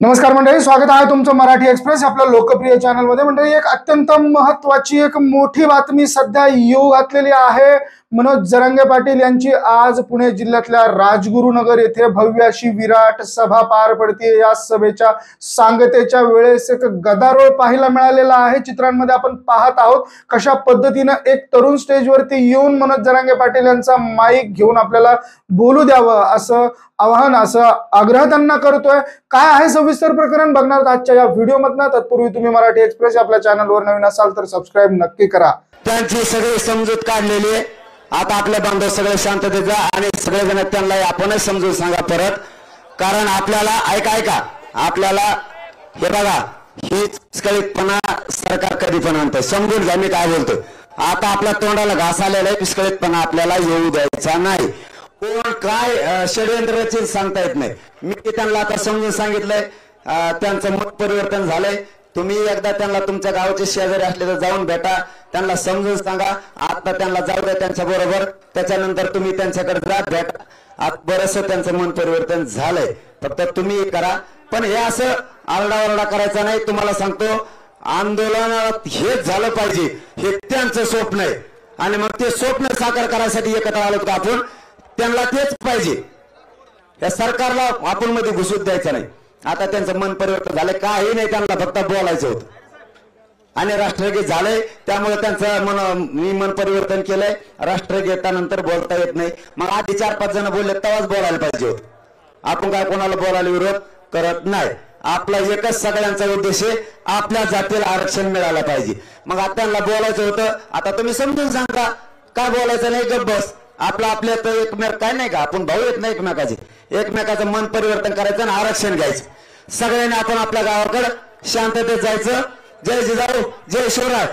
नमस्कार मंडळी, स्वागत आहे तुमचं मराठी एक्सप्रेस आपल्या लोकप्रिय चॅनल मध्ये। मंडळी, एक अत्यंत महत्त्वाची एक मोठी बातमी सध्या येऊ घातलेली आहे। मनोज जरांगे पाटील यांची आज पुणे जिल्ह्यातल्या राजगुरुनगर येथे भव्य अशी विराट सभा पार पडते। या सभेच्या सांगतेच्या वेळेस एक गदारोळ पाहायला मिळालेला आहे। चित्रांमध्ये आपण पाहत आहोत कशा पद्धतीने एक तरुण स्टेजवरती येऊन मनोज जरांगे पाटील यांचा माईक घेऊन आपल्याला बोलू द्यावं असं आवाहन, असं आग्रह त्यांना करतोय। काय आहे सविस्तर प्रकरण बघणार आजच्या या व्हिडिओमधनं। तत्पूर्वी तुम्ही मराठी एक्सप्रेस आपल्या चॅनलवर नवीन असाल तर सबस्क्राइब नक्की करा। त्यांची सगळी समजूत काढलेली आहे। आता आपले बांधव सगळे शांततेत जा आणि सगळेजण त्यांना आपणच समजून सांगा परत, कारण आपल्याला ऐका आपल्याला हे बघा, ही पिस्कळीतपणा सरकार कधी पण आणतं। समजून घ्या मी काय बोलतो। आता आपल्या तोंडाला घास आलेला आहे, पिस्कळीतपणा आपल्याला येऊ द्यायचा नाही। कोण काय षडयंत्र रचित सांगता येत नाही। मी त्यांना आता समजून सांगितलंय, त्यांचं मत परिवर्तन झालंय। तुम्ही एकदा त्यांना तुमच्या गावाचे शेजारी असले तर जाऊन भेटा, त्यांना समजून सांगा। आता त्यांना जाऊ द्या त्यांच्या बरोबर, त्याच्यानंतर तुम्ही त्यांच्याकडे जा भेटा। आता बरंचसं त्यांचं मन परिवर्तन झालंय, फक्त तुम्ही करा। पण हे असं आरडाओरडा करायचा नाही। तुम्हाला सांगतो, आंदोलनात हेच झालं पाहिजे, हे त्यांचं स्वप्न आहे। आणि मग ते स्वप्न साकार करायसाठी एकत्र आलो का आपण, त्यांना तेच पाहिजे। या सरकारला आपण मध्ये घुसून द्यायचं नाही। आता त्यांचं मन परिवर्तन झालंय, काही नाही, त्यांना फक्त बोलायचं होतं आणि राष्ट्रगीत झालंय, त्यामुळे त्यांचं मी मन परिवर्तन केलंय। राष्ट्रगीतानंतर बोलता येत नाही, मग आधी 4-5 जण बोलले तेव्हाच बोलायला पाहिजे होतं। आपण काय कोणाला बोलायला विरोध करत नाही। आपला एकच सगळ्यांचा उद्देश आहे, आपल्या जातीला आरक्षण मिळालं पाहिजे। मग आता त्यांना बोलायचं होतं, आता तुम्ही समजून सांगा काय बोलायचं नाही, गप्प बस। आपल्या तर एकमेक काय नाही का, आपण भाऊ येत नाही एकमेकाचे, एकमेकाचं मन परिवर्तन करायचं आणि आरक्षण घ्यायचं। सगळ्यांनी आपण आपल्या गावाकडे शांततेत जायचं। जय जिजाऊ, जय शिवराय।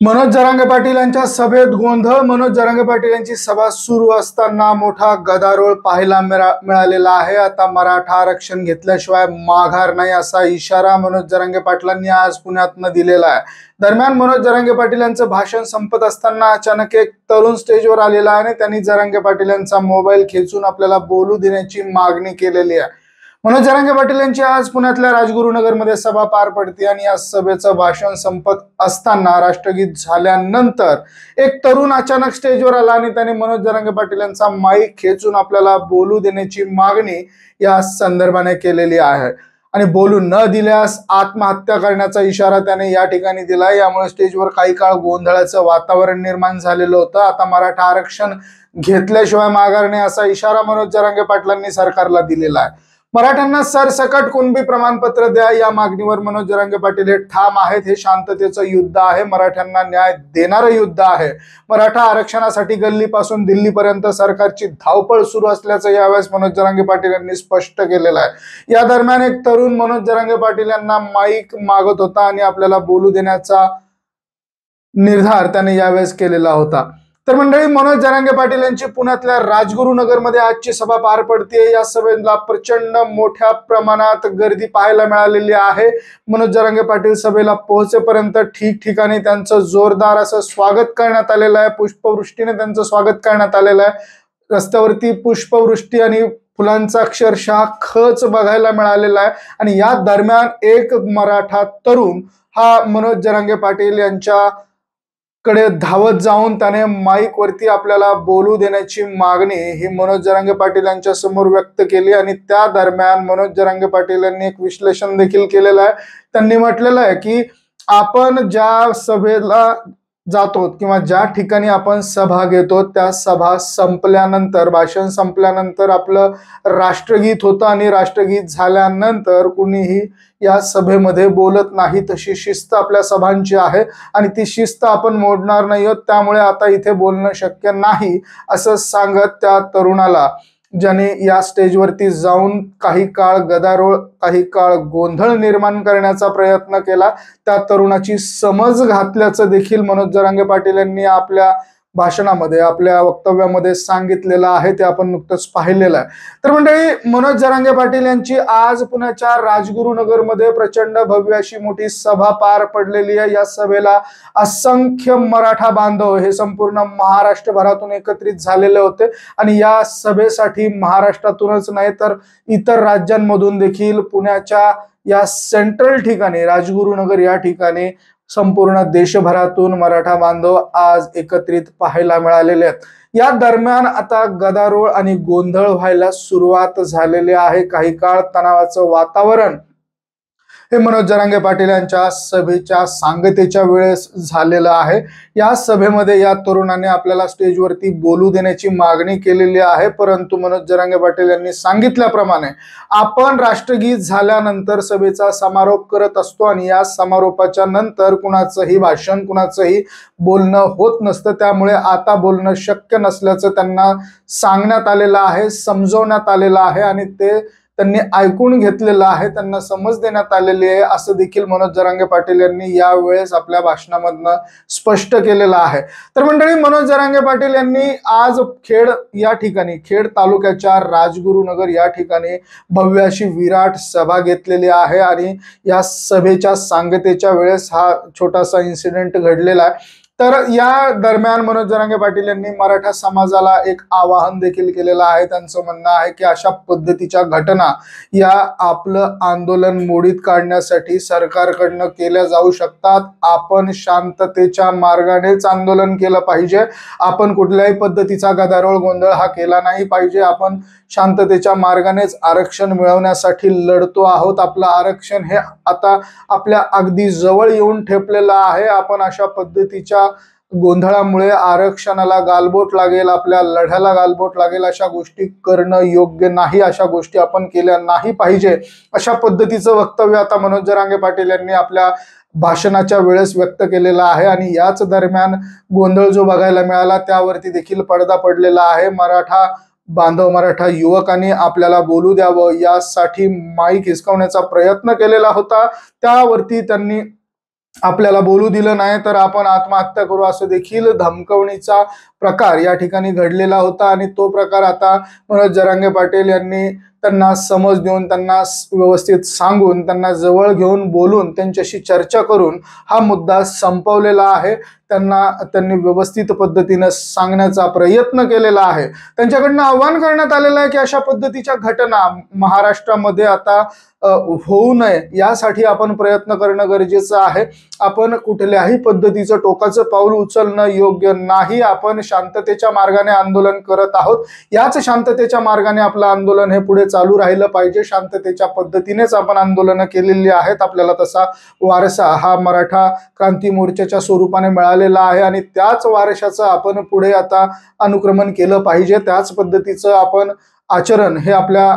मनोज जरांगे पाटील यांच्या सभेत गोंधळ। मनोज जरांगे पाटील यांची सभा सुरू असताना मोठा गदारोळ पाहायला मिळालेला आहे। आता मराठा आरक्षण घेतल्याशिवाय माघार नाही असा इशारा मनोज जरांगे पाटलांनी आज पुण्यातनं दिलेला आहे। दरम्यान मनोज जरांगे पाटील यांचं भाषण संपत असताना अचानक एक तरुण स्टेजवर आलेला आहे आणि त्यांनी जरांगे पाटील यांचा मोबाईल खेचून आपल्याला बोलू देण्याची मागणी केलेली आहे। मनोज जरांगे पाटील यांची आज पुण्यातल्या राजगुरुनगर मध्ये सभा पार पडते आणि या सभेचं भाषण संपत असताना राष्ट्रगीत झाल्यानंतर एक तरुण अचानक स्टेजवर आला आणि त्याने मनोज जरांगे पाटील यांचा माईक खेचून आपल्याला बोलू देण्याची मागणी या संदर्भाने केलेली आहे आणि बोलू न दिल्यास आत्महत्या करण्याचा इशारा त्याने या ठिकाणी दिला। यामुळे स्टेजवर काही काळ गोंधळाचं वातावरण निर्माण झालेलं होतं। आता मराठा आरक्षण घेतल्याशिवाय माघार नाही असा इशारा मनोज जरांगे पाटलांनी सरकारला दिलेला आहे। मराठ्यांना सरसकट कुणबी प्रमाणपत्र द्या या मागणीवर मनोज जरांगे पाटील हे ठाम आहेत। हे शांततेचं युद्ध आहे, मराठ्यांना न्याय देणारं युद्ध आहे। मराठा आरक्षणासाठी गल्लीपासून दिल्लीपर्यंत सरकारची धावपळ सुरू असल्याचं यावेळेस मनोज जरांगे पाटील यांनी स्पष्ट केलेलं आहे। या दरम्यान एक तरुण मनोज जरांगे पाटील यांना माईक मागत होता आणि आपल्याला बोलू देण्याचा निर्धार त्याने यावेळेस केलेला होता। तर मंडळी, मनोज जरांगे पाटील यांची पुण्यातल्या राजगुरुनगर मध्ये आजची सभा पार पडते। या सभेला प्रचंड मोठ्या प्रमाणात गर्दी पाहायला मिळालेली आहे। मनोज जरांगे पाटील सभेला पोहोचेपर्यंत ठिकठिकाणी त्यांचं जोरदार असं स्वागत करण्यात आलेलं आहे। पुष्पवृष्टीने त्यांचं स्वागत करण्यात आलेलं आहे। रस्त्यावरती पुष्पवृष्टी आणि फुलांचा अक्षरशः खच बघायला मिळालेला आहे आणि या दरम्यान एक मराठा तरुण हा मनोज जरांगे पाटील यांच्या कडे धावत जाऊन त्याने माईक वरती आपल्याला बोलू देण्याची मागणी ही मनोज जरांगे पाटील यांच्या समोर व्यक्त केली आणि त्या दरम्यान मनोज जरांगे पाटील यांनी एक विश्लेषण देखील केलेलं आहे। त्यांनी म्हटलेलं आहे की आपण ज्या सभेला जातो किंवा ज्या ठिकाणी आपण सभा घेतो त्या सभा संपल्यानंतर, भाषण संपल्यानंतर आपलं राष्ट्रगीत होतं आणि राष्ट्रगीत झाल्यानंतर कुणीही या सभेमध्ये बोलत नाही। तशी शिस्त आपल्या सभांची आहे आणि ती शिस्त आपण मोडणार नाही आहोत, त्यामुळे आता इथे बोलणं शक्य नाही असं सांगत त्या तरुणाला, ज्याने या स्टेजवरती जाऊन काही काळ गदारोळ, काही काळ गोंधळ निर्माण करण्याचा प्रयत्न केला, त्या तरुणाची समज घातल्याचं देखील मनोज जरांगे पाटील यांनी आपल्या भाषणामध्ये आपल्या वक्तव्यामध्ये सांगितलेलं आहे ते आपण नुकतंच पाहिलेलं आहे। तर मंडळी, मनोज जरांगे पाटील यांची आज पुण्याच्या राजगुरुनगरमध्ये प्रचंड भव्य अशी मोठी सभा पार पडलेली आहे। या सभेला असंख्य मराठा बांधव हे संपूर्ण महाराष्ट्रभरातून एकत्रित झालेले होते आणि या सभेसाठी महाराष्ट्रातूनच नाही तर इतर राज्यांमधून देखील पुण्याच्या या सेंट्रल ठिकाणी राजगुरुनगर या ठिकाणी संपूर्ण देशभरातून मराठा बांधव आज एकत्रित पाहायला मिळालेले आहेत। या दरम्यान आता गदारोळ आणि गोंधळ व्हायला सुरुवात झालेली आहे। काही काळ तणावाचं वातावरण हे मनोज जरांगे पाटील यांच्या सभेच्या सांगतेच्या वेळेस झालेलं आहे। या सभेमध्ये या तरुणांनी आपल्याला स्टेजवरती बोलू देण्याची मागणी केलेली आहे, परंतु मनोज जरांगे पाटील यांनी सांगितल्याप्रमाणे आपण राष्ट्रगीत झाल्यानंतर सभेचा समारोप करत असतो आणि या समारोपाच्या नंतर कुणाचंही भाषण कुणाचंही बोलणं होत नसतं। त्यामुळे आता बोलणं शक्य नसल्याचं त्यांना सांगण्यात आलेलं आहे, समजवण्यात आलेलं आहे आणि ते त्यांनी ऐकून घेतलेलं आहे, त्यांना समज देण्यात आलेली आहे असं देखील मनोज जरांगे पाटील यांनी यावेळेस आपल्या भाषणामधनं स्पष्ट केलेलं आहे। तर मंडळी, मनोज जरांगे पाटील यांनी आज खेड तालुक्याच्या राजगुरुनगर या ठिकाणी भव्य अशी विराट सभा घेतलेली आहे आणि या सभेच्या सांगतेच्या वेळेस हा छोटासा इन्सिडेंट घडलेला आहे। तर या दरम्यान मनोज जरांगे पाटील यांनी मराठा समाजाला एक आवाहन देखील केलेलं आहे। त्यांचं म्हणणं आहे की अशा पद्धतीच्या घटना या आपलं आंदोलन मोडीत काढण्यासाठी सरकारकडनं केल्या जाऊ शकतात। आपण शांततेच्या मार्गानेच आंदोलन केलं पाहिजे, आपण कुठल्याही पद्धतीचा गदारोळ गोंधळ हा केला नाही पाहिजे। आपण शांततेच्या मार्गानेच आरक्षण मिळवण्यासाठी लढतो आहोत। आपलं आरक्षण हे आता आपल्या अगदी जवळ येऊन ठेपलेलं आहे। आपण अशा पद्धतीच्या गोंधळामुळे आरक्षणाला गालबोट लागेल, आपल्या लढ्याला गालबोट लागेल अशा गोष्टी करणं योग्य नाही, अशा गोष्टी आपण केल्या नाही पाहिजे अशा पद्धतीचं वक्तव्य आता मनोज जरांगे पाटील यांनी आपल्या भाषणाच्या वेळेस व्यक्त केलेला आहे। आणि याच दरम्यान गोंधळ जो बघायला मिळाला त्यावरती देखील पडदा पडलेला आहे। मराठा बांधव मराठा युवकांनी आपल्याला बोलू द्यावं यासाठी माईक हिसकावण्याचा प्रयत्न केलेला होता, त्यावरती त्यांनी आपल्याला बोलू दिलं नाही तर आपण आत्महत्या करू असं देखील धमकवणीचा प्रकार या ठिकाणी घडलेला होता। आणि तो प्रकार आता मनोज जरांगे पाटील यांनी त्यांना समज देऊन, त्यांना व्यवस्थित सांगून, त्यांना जवळ घेऊन बोलून त्यांच्याशी चर्चा करून हा मुद्दा संपवलेला आहे। त्यांनी व्यवस्थित पद्धतीने सांगण्याचा प्रयत्न केलेला आहे। त्यांच्याकडनं आव्हान करण्यात आलेलं आहे की अशा पद्धतीच्या घटना महाराष्ट्रामध्ये आता होऊ नये यासाठी आपण प्रयत्न करणं गरजेचं आहे। आपण कुठल्याही पद्धतीचं टोकाचं पाऊल उचलणं योग्य नाही। आपण शांततेच्या मार्गाने आंदोलन करत आहोत, याच शांततेच्या मार्गाने आपलं आंदोलन हे पुढे चालू राहिलं पाहिजे। शांततेच्या पद्धतीनेच आपण आंदोलनं केलेली आहेत, आपल्याला तसा वारसा हा मराठा क्रांती मोर्चाच्या स्वरूपाने मिळालेला आहे आणि त्याच वारशाचं आपण पुढे आता अनुक्रमण केलं पाहिजे। त्याच पद्धतीचं आपण आचरण हे आपल्या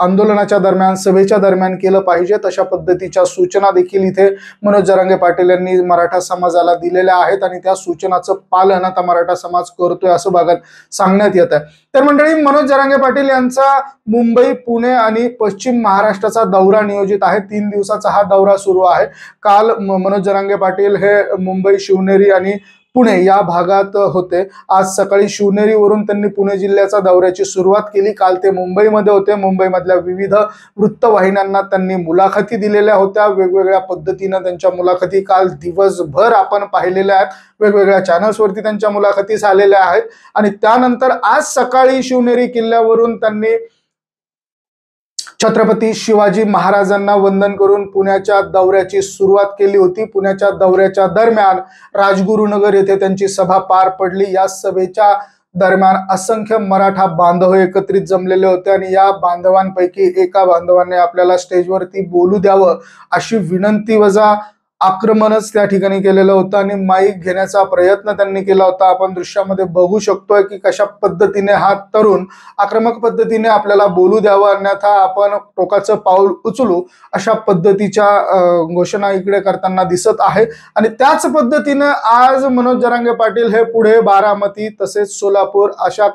आंदोलनाच्या दरम्यान सभेच्या दरम्यान केलं पाहिजे। तशा पद्धतीच्या सूचना देखील इथे मनोज जरांगे पाटील यांनी मराठा समाजाला दिलेल्या आहेत आणि त्या सूचनाचं पालन आता मराठा समाज करतोय असं सांगण्यात येत आहे। तर मंडळी, मनोज जरांगे पाटील यांचा मुंबई, पुणे आणि पश्चिम महाराष्ट्राचा दौरा नियोजित आहे। 3 दिवसाचा हा दौरा सुरू आहे। काल मनोज जरांगे पाटील हे मुंबई, शिवनेरी आणि पुणे या भागात होते। आज सकाळी शिवनेरीवरून त्यांनी पुणे जिल्ह्याच्या दौऱ्याची सुरुवात केली। काल ते मुंबईमध्ये होते। मुंबईमधल्या विविध वृत्तवाहिन्यांना त्यांनी मुलाखती दिलेल्या होत्या। वेगवेगळ्या पद्धतीने त्यांच्या मुलाखती काल दिवसभर आपण पाहिलेल्या आहेत। वेगवेगळ्या चॅनल्सवरती त्यांच्या मुलाखती झालेल्या आहेत आणि त्यानंतर आज सकाळी शिवनेरी किल्ल्यावरून त्यांनी छत्रपती शिवाजी महाराजांना वंदन करून पुण्याच्या दौऱ्याची सुरुवात केली होती। पुण्याच्या दौऱ्याच्या दरम्यान राजगुरुनगर येथे त्यांची सभा पार पडली। या सभेच्या दरम्यान असंख्य मराठा बांधव एकत्रित जमलेले होते आणि या बांधवांपैकी एका बांधवाने आपल्याला स्टेजवरती बोलू द्यावं अशी विनंती वजा आक्रमणच त्या ठिकाणी केलेलं होतं आणि माईक घेण्याचा प्रयत्न त्यांनी केला होता। आपण दृश्यामध्ये बघू शकतोय की कशा पद्धतीने हा तरुण आक्रमक पद्धतीने आपल्याला बोलू द्यावं, अन्यथा आपण टोकाचं पाऊल उचलू अशा पद्धतीच्या घोषणा इकडे करताना दिसत आहे। आणि त्याच पद्धतीने आज मनोज जरांगे पाटील हे पुढे बारामती तसेच सोलापूर अशा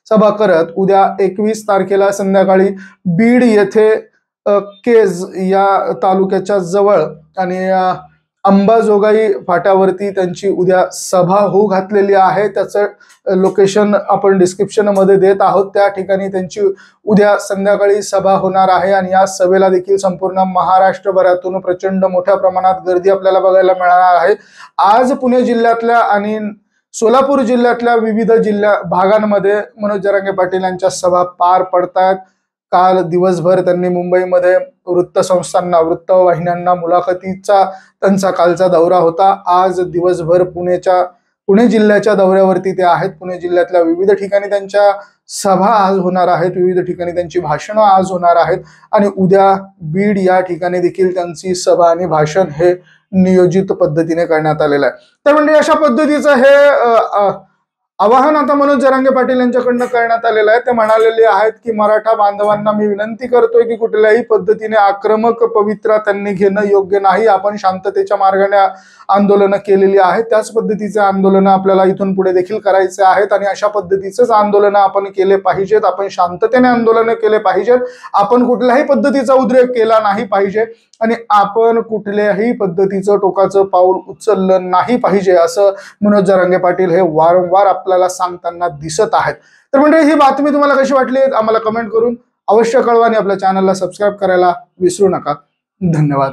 सभा करत उद्या 21 तारखेला संध्याकाळी बीड येथे केज या तालुक्याच्या जवळ आणि अंबाजोगाई फाट्यावरती त्यांची उद्या सभा होऊ घातलेली आहे. त्याचं लोकेशन आपण डिस्क्रिप्शन मध्ये देत आहोत. त्या ठिकाणी त्यांची उद्या संध्याकाळी सभा होणार आहे आणि या सभेला देखील संपूर्ण महाराष्ट्रभरातून प्रचंड मोठ्या प्रमाणात गर्दी आपल्याला बघायला मिळणार आहे. आज पुणे जिल्ह्यातल्या आणि सोलापूर जिल्ह्यातल्या विविध भागांमध्ये मनोज जरांगे पाटील यांच्या सभा पार पडतात. काल दिवसभर त्यांनी मुंबईमध्ये वृत्तसंस्थांना वृत्तवाहिन्यांना मुलाखतीचा त्यांचा कालचा दौरा होता. आज दिवसभर पुणे जिल्ह्याच्या दौऱ्यावरती ते आहेत. पुणे जिल्ह्यातल्या विविध ठिकाणी त्यांच्या सभा आज होणार आहेत, विविध ठिकाणी त्यांची भाषणं आज होणार आहेत आणि उद्या बीड या ठिकाणी देखील त्यांची सभा आणि भाषण हे नियोजित पद्धतीने करण्यात आलेलं आहे. तर म्हणजे अशा पद्धतीचं हे आवाहन आता मनोज जरांगे पाटील यांच्याकडनं करण्यात आलेलं आहे. ते म्हणालेले आहेत की मराठा बांधवांना मी विनंती करतोय की कुठल्याही पद्धतीने आक्रमक पवित्रा त्यांनी घेणं योग्य नाही. आपण शांततेच्या मार्गाने आंदोलनं केलेली आहेत, त्याच पद्धतीचे आंदोलनं आपल्याला इथून पुढे देखील करायचे आहेत आणि अशा पद्धतीचेच आंदोलनं आपण केले पाहिजेत. आपण शांततेने आंदोलनं केले पाहिजेत. आपण कुठल्याही पद्धतीचा उद्रेक केला नाही पाहिजे आणि आपण कुठल्याही पद्धतीचं टोकाचं पाऊल उचललं नाही पाहिजे, असं मनोज जरांगे पाटील हे वारंवार आपल्याला सांगताना दिसत आहेत. तर म्हणजे ही बातमी तुम्हाला कशी वाटली आम्हाला कमेंट करून अवश्य कळवा आणि आपल्या चॅनलला सबस्क्राईब करायला विसरू नका. धन्यवाद.